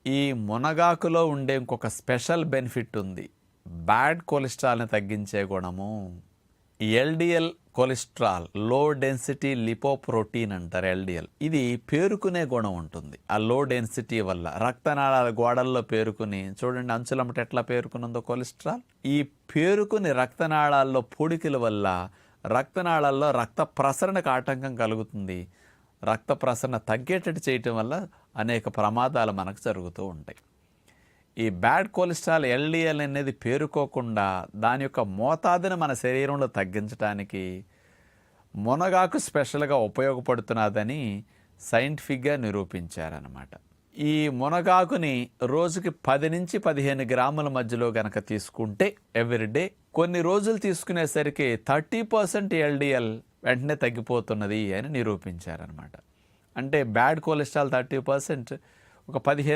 ఈ మునగాకులో ఉండే ఇంకొక స్పెషల్ బెనిఫిట్ ఉంది. బ్యాడ్ కొలెస్ట్రాల్ని తగ్గించే గుణము. LDL cholesterol, low density lipoprotein అంటారు ఎల్డిఎల్. ఇది పేరుకునే గుణం ఉంటుంది. ఆ లో డెన్సిటీ వల్ల రక్తనాళాల గోడల్లో పేరుకుని, చూడండి అంచులమ్మట ఎట్లా పేరుకునుందో కొలెస్ట్రాల్. ఈ పేరుకుని రక్తనాళాల్లో పూడికల వల్ల రక్తనాళాల్లో రక్త ప్రసరణకు ఆటంకం కలుగుతుంది. రక్త ప్రసరణ తగ్గేటట్టు చేయటం వల్ల అనేక ప్రమాదాలు మనకు జరుగుతూ ఉంటాయి. ఈ బ్యాడ్ కొలెస్ట్రాల్ ఎల్డిఎల్ అనేది పేరుకోకుండా దాని యొక్క మోతాదుని మన శరీరంలో తగ్గించడానికి మునగాకు స్పెషల్గా ఉపయోగపడుతున్నదని సైంటిఫిక్గా నిరూపించారనమాట. ఈ మునగాకుని రోజుకి 10 నుంచి 15 గ్రాముల మధ్యలో గనక తీసుకుంటే ఎవ్రీడే కొన్ని రోజులు తీసుకునేసరికి 30% ఎల్డిఎల్ వెంటనే తగ్గిపోతున్నది అని నిరూపించారనమాట. అంటే బ్యాడ్ కొలెస్ట్రాల్ 30%, ఒక 15